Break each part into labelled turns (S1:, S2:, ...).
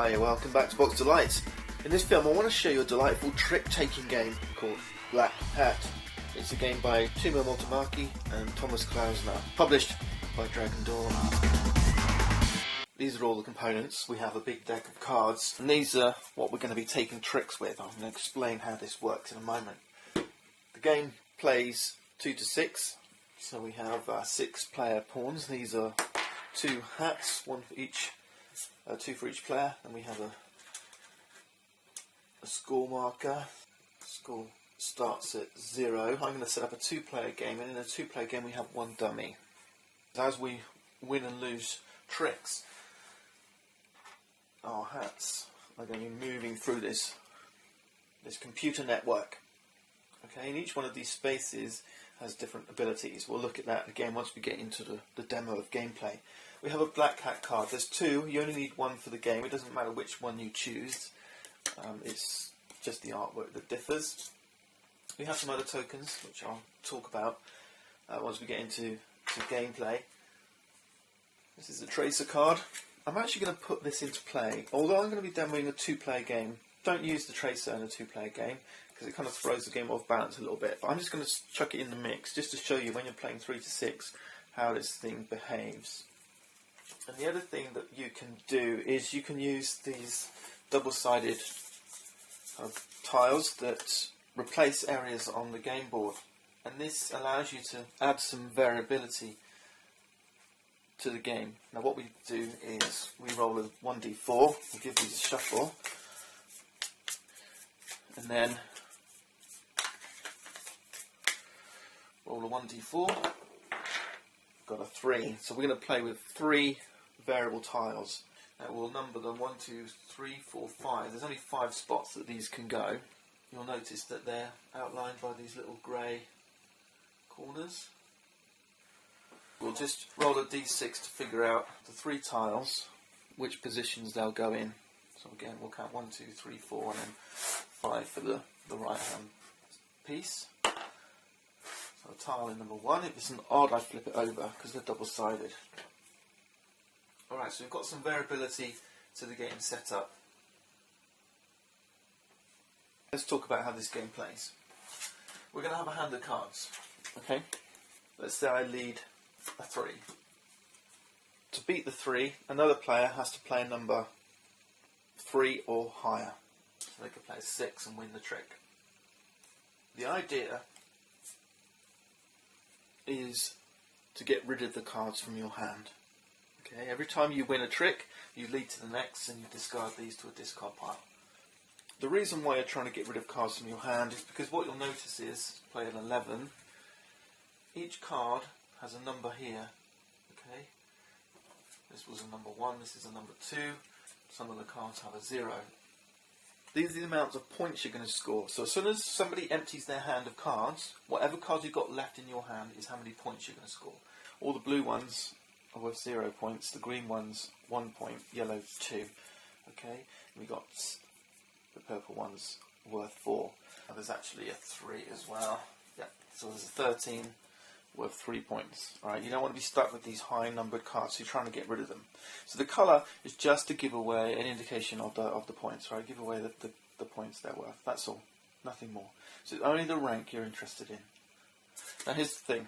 S1: Hi, welcome back to Box Delights. In this film I want to show you a delightful trick-taking game called Black Hat. It's a game by Timo Multimaki and Thomas Klausner, published by Dragon Dawn. These are all the components. We have a big deck of cards, and these are what we're going to be taking tricks with. I'm going to explain how this works in a moment. The game plays 2 to 6, so we have 6 player pawns. These are 2 hats, one for each. 2 for each player, and we have a score marker. Score starts at 0. I'm going to set up a 2-player game, and in a 2-player game we have 1 dummy. As we win and lose tricks, our hats are going to be moving through this computer network. Okay, and each one of these spaces has different abilities. We'll look at that again once we get into the demo of gameplay. We have a black hat card. There's 2. You only need 1 for the game. It doesn't matter which one you choose. It's just the artwork that differs. We have some other tokens, which I'll talk about once we get into gameplay. This is a tracer card. I'm actually going to put this into play. Although I'm going to be demoing a 2-player game, don't use the tracer in a 2-player game, because it kind of throws the game off balance a little bit. But I'm just going to chuck it in the mix, just to show you when you're playing 3 to 6, how this thing behaves. And the other thing that you can do is you can use these double-sided tiles that replace areas on the game board. And this allows you to add some variability to the game. Now what we do is we roll a 1d4, we'll give these a shuffle, and then roll a 1d4, got a 3. So we're going to play with 3 variable tiles. Now we'll number them 1, 2, 3, 4, 5. There's only 5 spots that these can go. You'll notice that they're outlined by these little grey corners. We'll just roll a d6 to figure out the 3 tiles, which positions they'll go in. So again, we'll count 1, 2, 3, 4, and then 5 for the right hand piece. So tile in number 1. If it's an odd, I flip it over because they're double sided. Alright, so we've got some variability to the game set up. Let's talk about how this game plays. We're going to have a hand of cards. Okay? Let's say I lead a 3. To beat the 3, another player has to play a number 3 or higher. So they could play a 6 and win the trick. The idea is to get rid of the cards from your hand. Okay, every time you win a trick, you lead to the next and you discard these to a discard pile. The reason why you're trying to get rid of cards from your hand is because what you'll notice is, play an 11, each card has a number here. Okay, this was a number 1, this is a number 2, some of the cards have a 0. These are the amounts of points you're going to score. So as soon as somebody empties their hand of cards, whatever cards you've got left in your hand is how many points you're going to score. All the blue ones are worth 0 points, the green ones 1 point, yellow 2. Okay, we got the purple ones worth 4. Now there's actually a 3 as well. Yeah, so there's a 13 worth 3 points. Alright, you don't want to be stuck with these high numbered cards, so you're trying to get rid of them. So the colour is just to give away an indication of the points, right? Give away the points they're worth. That's all. Nothing more. So it's only the rank you're interested in. Now here's the thing.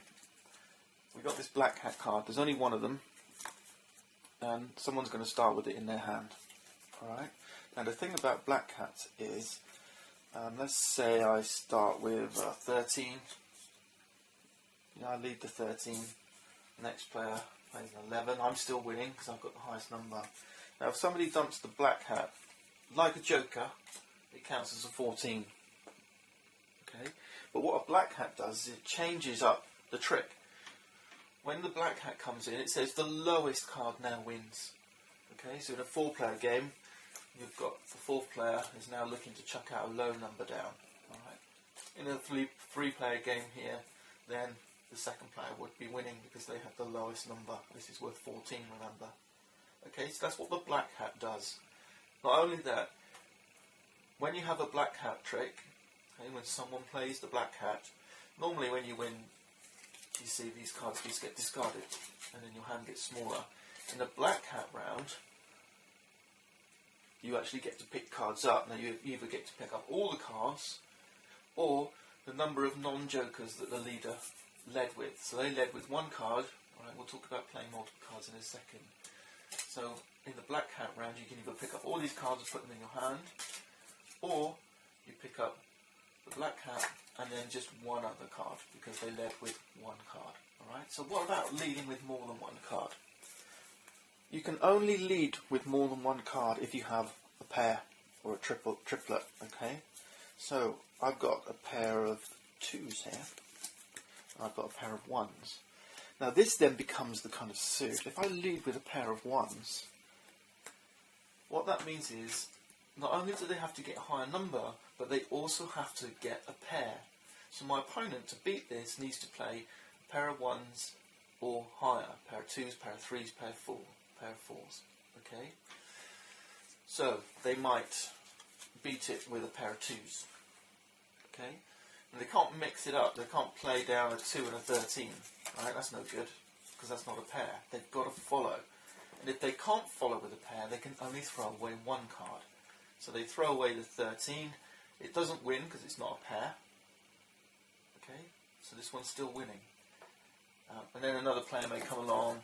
S1: We've got this black hat card. There's only 1 of them, and someone's going to start with it in their hand. Alright? Now the thing about black hat is, let's say I start with 13. I lead the 13. The next player plays an 11. I'm still winning because I've got the highest number. Now if somebody dumps the black hat, like a joker, it counts as a 14. Okay? But what a black hat does is it changes up the trick. When the black hat comes in, it says the lowest card now wins. Okay, so in a 4-player game, you've got the 4th player is now looking to chuck out a low number down. Alright. In a 3-player game here, then the 2nd player would be winning because they have the lowest number. This is worth 14, remember. Okay, so that's what the black hat does. Not only that, when you have a black hat trick, okay, when someone plays the black hat, normally when you win, you see these cards just get discarded and then your hand gets smaller. In the black hat round, you actually get to pick cards up. Now you either get to pick up all the cards, or the number of non-jokers that the leader led with. So they led with one card. Alright, we'll talk about playing multiple cards in a second. So in the black hat round, you can either pick up all these cards and put them in your hand, or you pick up the black hat and then just one other card, because they led with one card. Alright, so what about leading with more than one card? You can only lead with more than one card if you have a pair or a triplet, okay? So I've got a pair of 2s here. I've got a pair of 1s. Now this then becomes the kind of suit. If I lead with a pair of 1s, what that means is not only do they have to get a higher number, but they also have to get a pair. So my opponent, to beat this, needs to play a pair of 1s or higher. A pair of 2s, pair of 3s, pair of 4s. Okay? So they might beat it with a pair of 2s. Okay? And they can't mix it up. They can't play down a 2 and a 13. Right? That's no good, because that's not a pair. They've got to follow. And if they can't follow with a pair, they can only throw away one card. So they throw away the 13. It doesn't win because it's not a pair. Okay? So this one's still winning. And then another player may come along,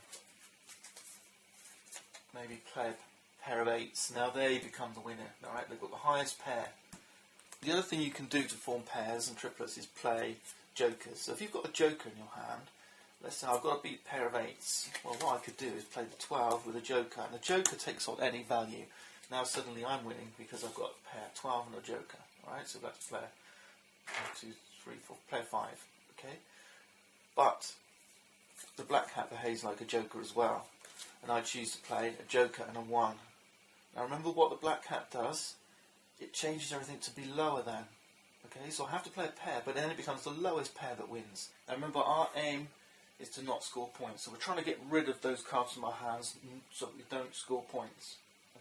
S1: maybe play a pair of 8s. Now they become the winner. Alright? They've got the highest pair. The other thing you can do to form pairs and triplets is play jokers. So if you've got a joker in your hand, let's say I've got a beat pair of 8s. Well, what I could do is play the 12 with a joker, and the joker takes on any value. Now suddenly I'm winning because I've got a pair 12 and a joker. Alright, so that's player 1, 2, 3, 4, player 5. Okay? But the black hat behaves like a joker as well. And I choose to play a joker and a 1. Now remember what the black hat does? It changes everything to be lower than. Okay, so I have to play a pair, but then it becomes the lowest pair that wins. Now remember, our aim is to not score points. So we're trying to get rid of those cards from our hands so that we don't score points.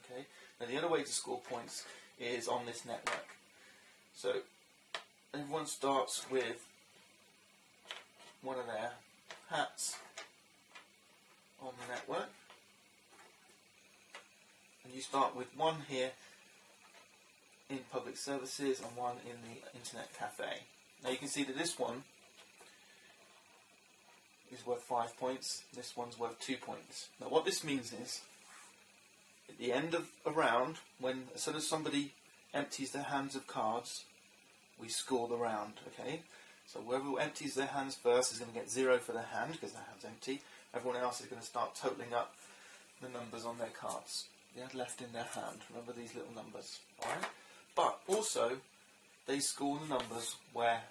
S1: Okay. Now the other way to score points is on this network. So everyone starts with one of their hats on the network. And you start with one here in public services and one in the internet cafe. Now you can see that this one is worth 5 points, this one's worth 2 points. Now what this means is, at the end of a round, as soon as somebody empties their hands of cards, we score the round, okay? So whoever empties their hands first is going to get 0 for their hand, because their hand's empty. Everyone else is going to start totalling up the numbers on their cards they had left in their hand. Remember these little numbers, alright? But also, they score the numbers where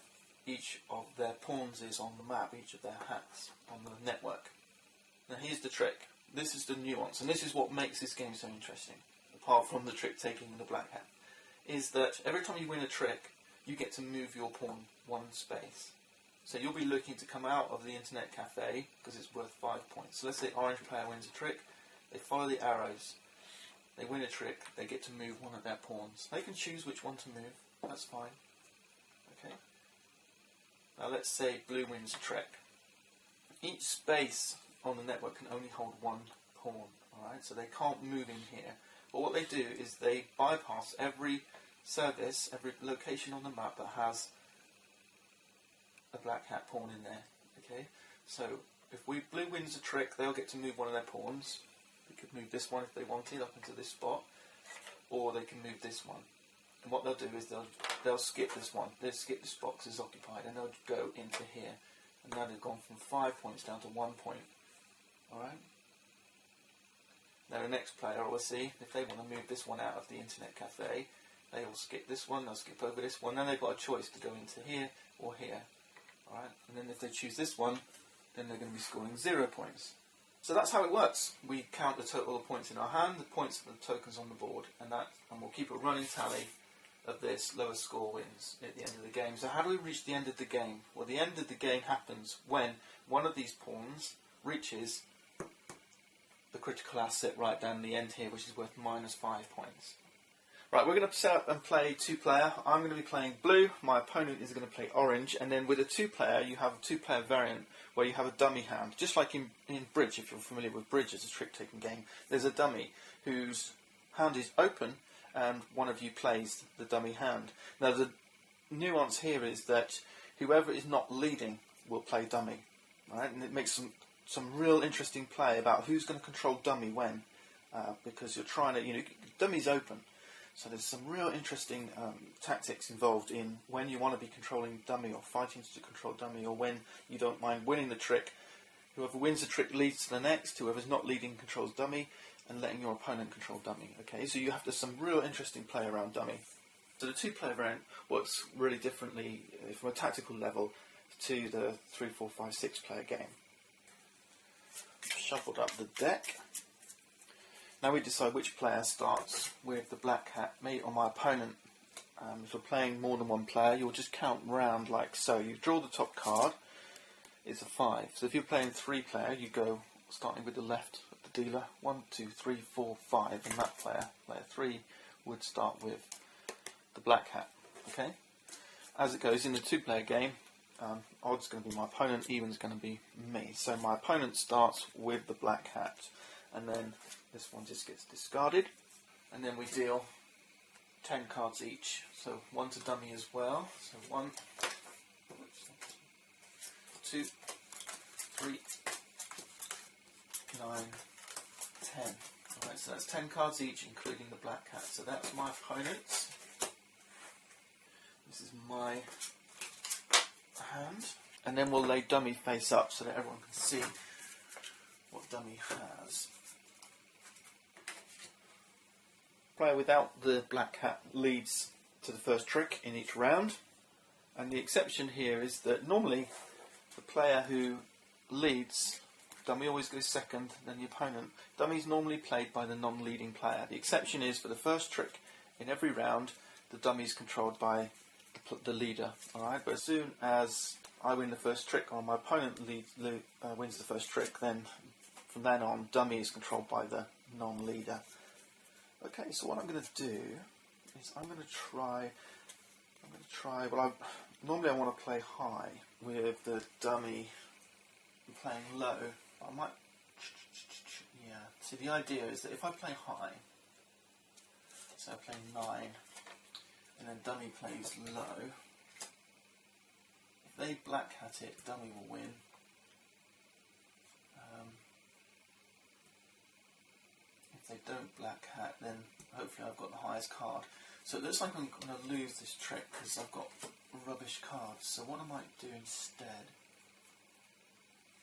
S1: each of their pawns is on the map, each of their hats on the network. Now here's the trick. This is the nuance, and this is what makes this game so interesting, apart from the trick taking in the black hat, is that every time you win a trick, you get to move your pawn one space. So you'll be looking to come out of the internet cafe, because it's worth 5 points. So let's say orange player wins a trick, they follow the arrows, they win a trick, they get to move one of their pawns. They can choose which one to move, that's fine. Okay. Now let's say blue wins a trick. Each space on the network can only hold one pawn, alright? So they can't move in here. But what they do is they bypass every service, every location on the map that has a black hat pawn in there. Okay? So if blue wins a trick, they'll get to move one of their pawns. They could move this one if they wanted up into this spot, or they can move this one. And what they'll do is they'll skip this one. They'll skip this box is occupied, and they'll go into here. And now they've gone from 5 points down to 1 point. Alright? Now the next player, obviously, if they want to move this one out of the internet cafe, they will skip this one, they'll skip over this one. Then they've got a choice to go into here or here. Alright? And then if they choose this one, then they're going to be scoring 0 points. So that's how it works. We count the total of points in our hand, the points of the tokens on the board, and we'll keep a running tally of this. Lowest score wins at the end of the game. So how do we reach the end of the game? Well, the end of the game happens when one of these pawns reaches the critical asset right down the end here, which is worth -5 points. Right, we're going to set up and play 2-player. I'm going to be playing blue, my opponent is going to play orange, and then with a 2-player, you have a 2-player variant where you have a dummy hand. Just like in bridge, if you're familiar with bridge as a trick-taking game, there's a dummy whose hand is open, and one of you plays the dummy hand. Now the nuance here is that whoever is not leading will play dummy, right? And it makes some real interesting play about who's going to control dummy when, because you're trying to, dummy's open. So there's some real interesting tactics involved in when you want to be controlling dummy or fighting to control dummy, or when you don't mind winning the trick. Whoever wins the trick leads to the next, whoever's not leading controls dummy, and letting your opponent control dummy. Okay, so you have some real interesting play around dummy. So the two-player variant works really differently from a tactical level to the 3, 4, 5, 6-player game. Shuffled up the deck. Now we decide which player starts with the black hat, me or my opponent. If you're playing more than one player, you'll just count round like so. You draw the top card, it's a 5. So if you're playing 3-player, you go starting with the left of the dealer. 1, 2, 3, 4, 5, and that player 3, would start with the black hat. Okay. As it goes in the 2-player game, odd's going to be my opponent, even's going to be me. So my opponent starts with the black hat, and then this one just gets discarded, and then we deal 10 cards each. So 1 to dummy as well. So 1, 2, 3, 9, 10. Alright, so that's 10 cards each, including the black hat. So that's my opponent's. This is my hand. And then we'll lay dummy face up so that everyone can see what dummy has. Player without the black hat leads to the first trick in each round. And the exception here is that normally the player who leads, dummy always goes second, then the opponent. Dummy is normally played by the non-leading player. The exception is for the first trick in every round, the dummy is controlled by the leader. Alright, but as soon as I win the first trick or my opponent wins the first trick, then from then on, dummy is controlled by the non-leader. Okay, so what I'm going to do is I'm going to try. Well, normally I want to play high with the dummy playing low. I might. Yeah. See, the idea is that if I play high, so I play 9, and then dummy plays low. If they black hat it, dummy will win. If they don't black hat, then hopefully I've got the highest card. So it looks like I'm going to lose this trick because I've got rubbish cards. So what I might do instead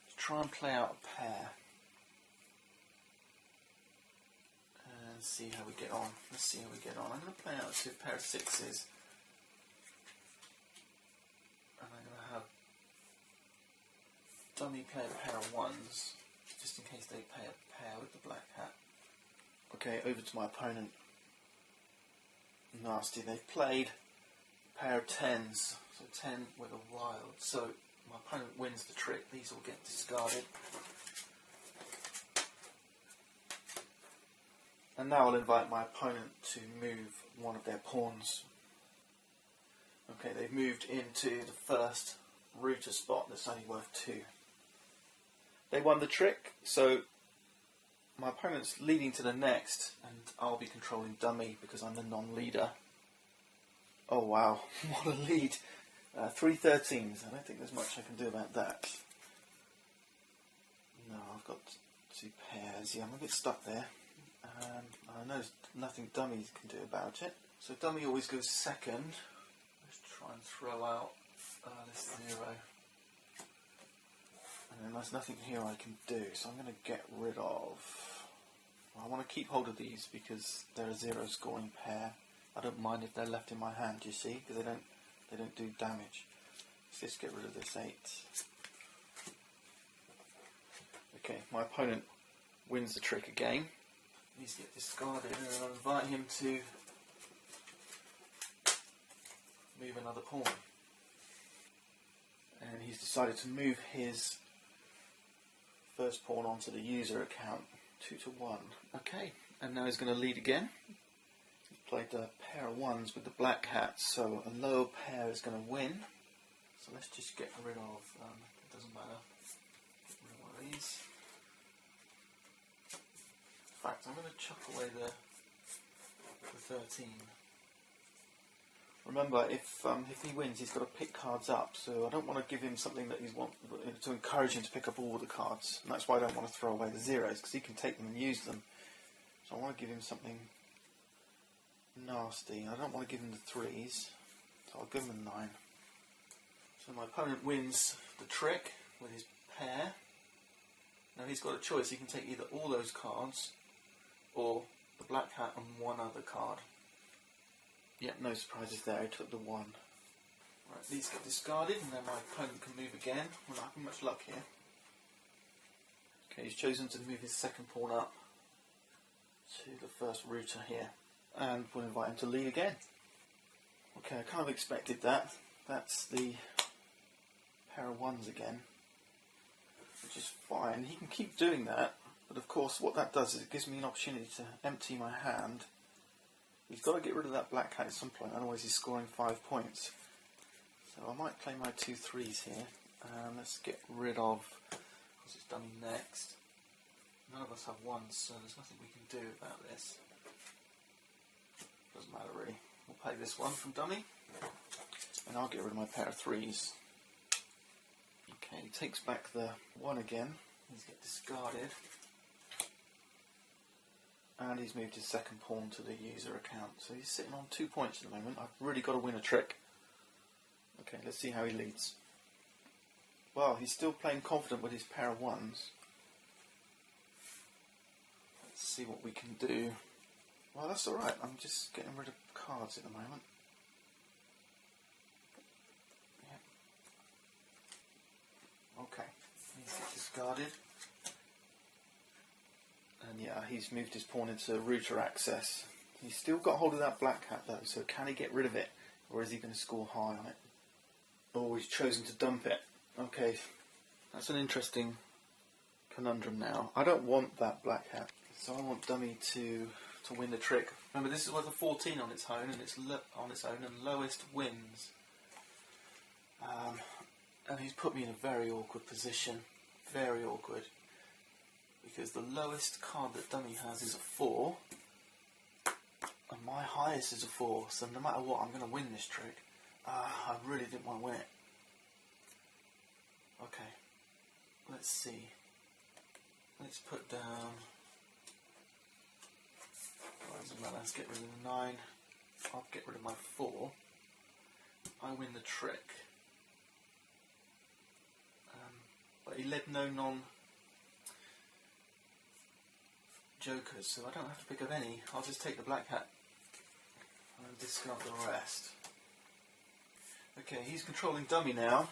S1: is try and play out a pair and see how we get on. Let's see how we get on. I'm going to play out a pair of 6s, and I'm going to have dummy play a pair of 1s just in case they play a pair with the black hat. Okay, over to my opponent. Nasty, they've played a pair of 10s, so 10 with a wild. So my opponent wins the trick, these will get discarded. And now I'll invite my opponent to move one of their pawns. Okay, they've moved into the first router spot that's only worth 2. They won the trick, so my opponent's leading to the next, and I'll be controlling dummy because I'm the non-leader. Oh wow, what a lead. 3 13s, I don't think there's much I can do about that. No, I've got 2 pairs. Yeah, I'm a bit stuck there. I know there's nothing dummy can do about it. So dummy always goes second. Let's try and throw out this 0. And then there's nothing here I can do, so I'm going to get rid of. I want to keep hold of these because they're a 0 scoring pair. I don't mind if they're left in my hand, you see, because they don't do damage. Let's just get rid of this 8. Okay, my opponent wins the trick again. These get discarded, and I'll invite him to move another pawn. And he's decided to move his first pawn onto the user account, 2 to 1. Okay, and now he's going to lead again. He's played a pair of 1s with the black hat, so a lower pair is going to win. So let's just get rid of, it doesn't matter, get rid of one of these. In fact, I'm going to chuck away the for 13. Remember, if he wins, he's got to pick cards up. So I don't want to give him something that he's to encourage him to pick up all the cards. And that's why I don't want to throw away the zeros, because he can take them and use them. So I want to give him something nasty. I don't want to give him the 3s, so I'll give him a 9. So my opponent wins the trick with his pair. Now he's got a choice. He can take either all those cards or the black hat and one other card. Yep, no surprises there. He took the 1. Right, these get discarded, and then my opponent can move again. We're not having much luck here. Okay, he's chosen to move his second pawn up to the first router here, and we'll invite him to lead again. Okay, I kind of expected that. That's the pair of 1s again, which is fine. He can keep doing that, but of course what that does is it gives me an opportunity to empty my hand. He's got to get rid of that black hat at some point, otherwise he's scoring 5 points. So I might play my 2 3s here. Let's get rid of, because it's dummy next. None of us have 1s, so there's nothing we can do about this. Doesn't matter really. We'll play this one from dummy, and I'll get rid of my pair of 3s. Okay, he takes back the 1 again. He's get discarded. And he's moved his second pawn to the user account. So he's sitting on 2 points at the moment. I've really got to win a trick. Okay, let's see how he leads. Well, he's still playing confident with his pair of 1s. Let's see what we can do. Well, that's alright. I'm just getting rid of cards at the moment. Yep. Okay, he's discarded. And yeah, he's moved his pawn into router access. He's still got hold of that black hat though, so can he get rid of it? Or is he going to score high on it? Oh, he's chosen to dump it. Okay, that's an interesting conundrum now. I don't want that black hat, so I want dummy to win the trick. Remember, this is worth a 14 on its own, and it's on its own, and lowest wins. And he's put me in a very awkward position. Very awkward. Because the lowest card that dummy has is a 4, and my highest is a 4, so no matter what, I'm going to win this trick. I really didn't want to win it. Okay, let's see. Let's put down... Well, doesn't matter, let's get rid of the 9. I'll get rid of my 4. I win the trick. But he led no jokers, so I don't have to pick up any. I'll just take the black hat and discard the rest. Okay, he's controlling dummy now.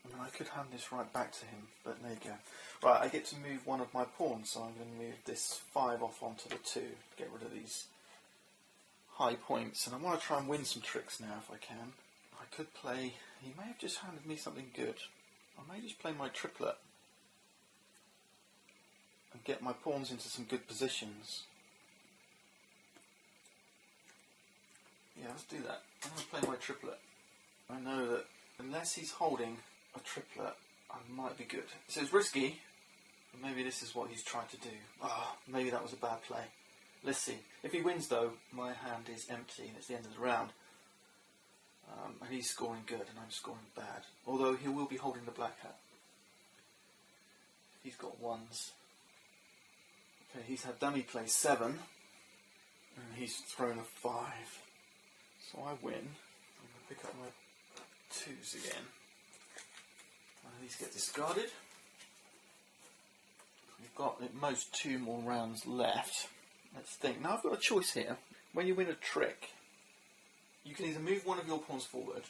S1: I mean, I could hand this right back to him, but there you go. Right, I get to move one of my pawns, so I'm going to move this 5 off onto the 2 to get rid of these high points. And I want to try and win some tricks now if I can. I could play... He may have just handed me something good. I may just play my triplet and get my pawns into some good positions. Yeah, let's do that. I'm going to play my triplet. I know that unless he's holding a triplet, I might be good. So it's risky, but maybe this is what he's trying to do. Maybe that was a bad play. Let's see. If he wins though, my hand is empty and it's the end of the round. And he's scoring good and I'm scoring bad. Although he will be holding the black hat. He's got 1s. Okay, he's had dummy play 7. And he's thrown a 5. So I win. I'm going to pick up my 2s again. And these get discarded. We've got at most 2 more rounds left. Let's think. Now I've got a choice here. When you win a trick, you can either move one of your pawns forward,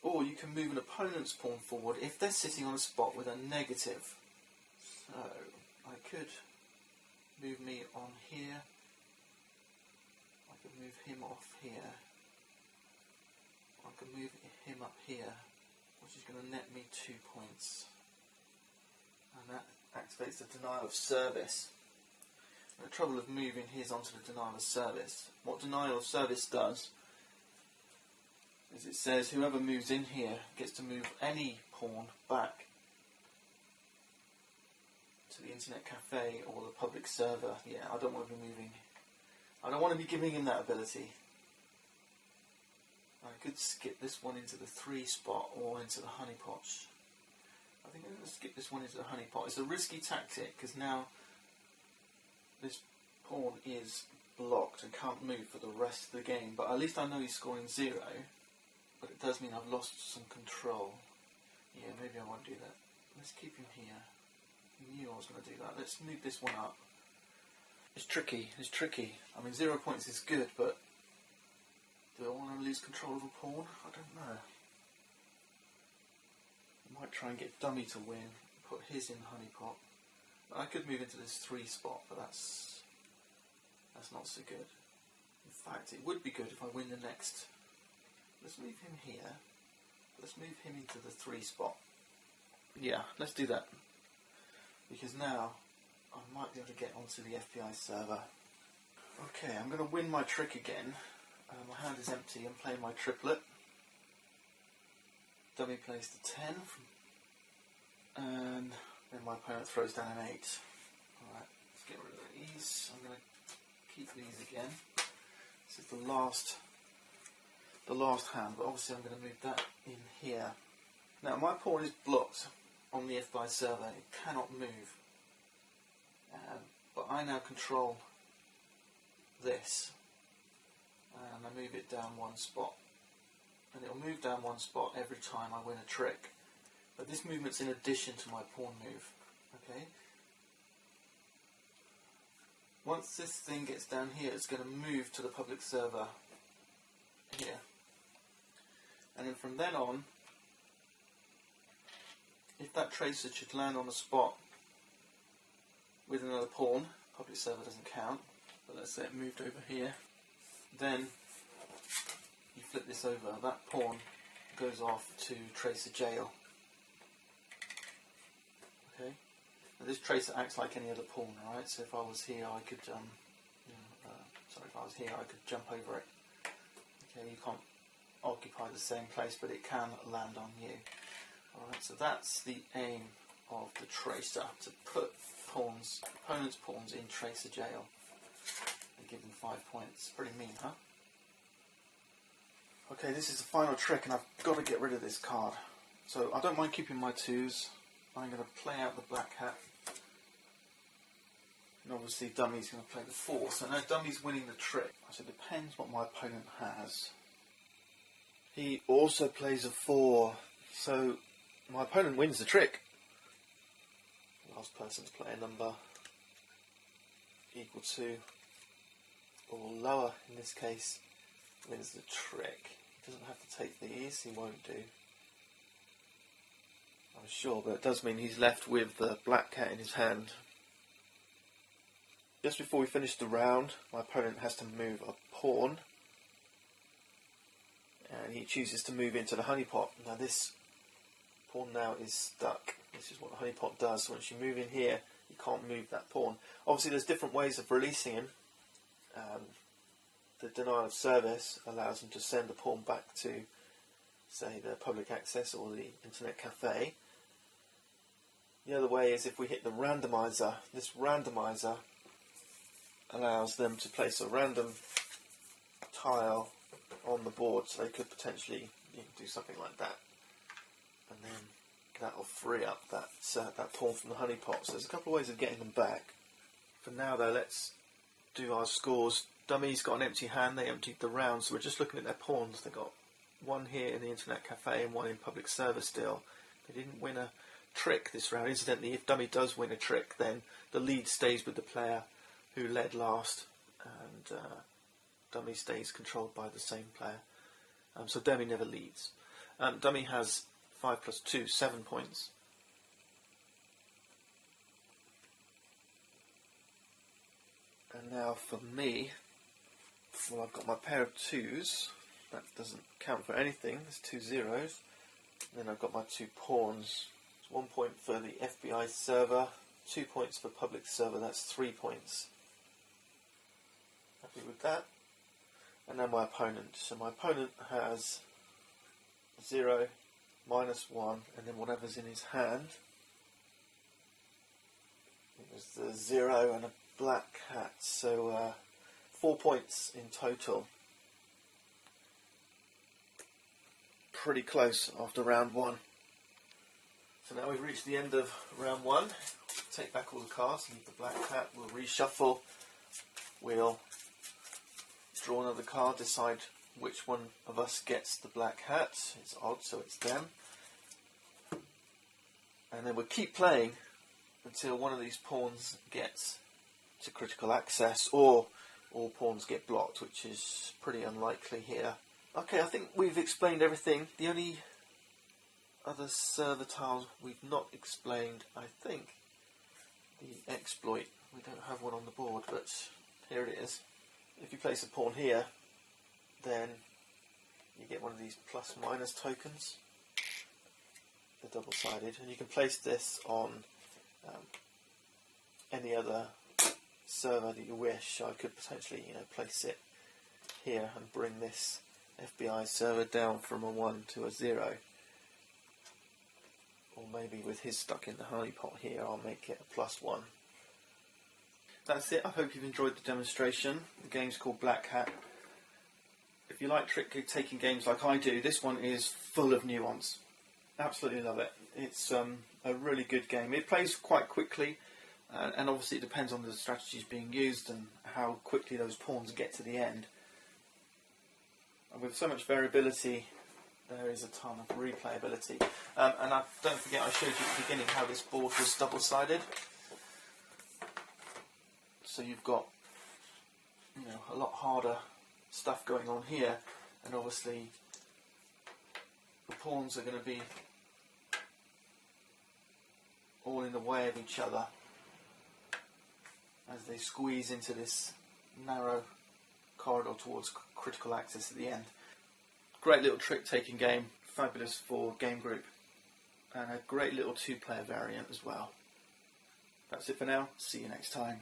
S1: or you can move an opponent's pawn forward if they're sitting on a spot with a negative. So I could move me on here. I could move him off here. I could move him up here, which is going to net me 2 points. And that activates the denial of service. The trouble of moving his onto the denial of service. What denial of service does is it says whoever moves in here gets to move any pawn back to to the internet cafe or the public server. Yeah, I don't want to be moving. I don't want to be giving him that ability. I could skip this one into the 3 spot or into the honeypot. I think I'm going to skip this one into the honeypot. It's a risky tactic because now this pawn is blocked and can't move for the rest of the game. But at least I know he's scoring 0. But it does mean I've lost some control. Yeah, maybe I won't do that. Let's keep him here. I knew I was going to do that. Let's move this one up. It's tricky. It's tricky. I mean, 0 points is good, but do I want to lose control of a pawn? I don't know. I might try and get Dummy to win. Put his in honeypot. I could move into this 3 spot, but that's not so good. In fact, it would be good if I win the next. Let's move him here. Let's move him into the 3 spot. Yeah, let's do that. Because now I might be able to get onto the FBI server. Okay, I'm going to win my trick again. My hand is empty. I'm playing my triplet. Dummy plays the 10. And then my opponent throws down an 8. Alright, let's get rid of these. I'm going to keep these again. This is the last hand, but obviously I'm going to move that in here. Now my pawn is blocked on the FBI server. It cannot move. But I now control this. And I move it down 1 spot. And it'll move down 1 spot every time I win a trick. But this movement's in addition to my pawn move. Okay? Once this thing gets down here, it's going to move to the public server here. And then from then on, if that tracer should land on a spot with another pawn, public server doesn't count, but let's say it moved over here, then you flip this over, that pawn goes off to tracer jail. Okay? Now this tracer acts like any other pawn, right? So if I was here, I could, if I was here, I could jump over it. Okay, you can't occupy the same place, but it can land on you. Alright, so that's the aim of the tracer, to put opponent's pawns in tracer jail and give them 5 points. Pretty mean, huh? Okay, this is the final trick and I've got to get rid of this card. So I don't mind keeping my 2s. I'm going to play out the black hat. And obviously Dummy's going to play the 4. So now Dummy's winning the trick. So it depends what my opponent has. He also plays a 4. So my opponent wins the trick. Last person's player number equal to or lower in this case wins the trick. He doesn't have to take these, he won't do. I'm sure, but it does mean he's left with the black cat in his hand. Just before we finish the round, my opponent has to move a pawn. And he chooses to move into the honeypot. Now this pawn now is stuck. This is what the honeypot does. Once you move in here, you can't move that pawn. Obviously there's different ways of releasing him. The denial of service allows him to send the pawn back to, say, the public access or the internet cafe. The other way is if we hit the randomizer. This randomizer allows them to place a random tile on the board, so they could potentially do something like that, and then that will free up that pawn from the honeypot. So there's a couple of ways of getting them back. For now though, let's do our scores. Dummy's got an empty hand, they emptied the round, so we're just looking at their pawns. They've got 1 here in the internet cafe and 1 in public server still. They didn't win a trick this round. Incidentally, if Dummy does win a trick, then the lead stays with the player who led last, and Dummy stays controlled by the same player. So Dummy never leads. Dummy has 5 plus 2, 7 points. And now for me, well, I've got my pair of 2s. That doesn't count for anything. There's 2 zeros. Then I've got my 2 pawns. It's 1 point for the FBI server, 2 points for public server. That's 3 points. Happy with that. And now my opponent. So my opponent has 0, -1, and then whatever's in his hand. There's the 0 and a black hat, so 4 points in total. Pretty close after round 1. So now we've reached the end of round 1. Take back all the cards, leave the black hat, we'll reshuffle, we'll draw another card, decide which one of us gets the black hat. It's odd, so it's them. And then we'll keep playing until one of these pawns gets to critical access, or all pawns get blocked, which is pretty unlikely here. Okay, I think we've explained everything. The only other server tiles we've not explained, I think, the exploit. We don't have one on the board, but here it is. If you place a pawn here, then you get one of these plus-minus tokens. They're double-sided, and you can place this on any other server that you wish. I could potentially, place it here and bring this FBI server down from a 1 to a 0. Or maybe with his stuck in the honeypot here, I'll make it a +1. That's it. I hope you've enjoyed the demonstration. The game's called Black Hat. If you like trick-taking games like I do, this one is full of nuance. Absolutely love it. It's a really good game. It plays quite quickly, and obviously it depends on the strategies being used and how quickly those pawns get to the end. And with so much variability, there is a ton of replayability. And don't forget, I showed you at the beginning how this board was double-sided. So you've got, a lot harder stuff going on here, and obviously the pawns are going to be all in the way of each other as they squeeze into this narrow corridor towards critical access at the end. Great little trick-taking game, fabulous for game group, and a great little 2-player variant as well. That's it for now. See you next time.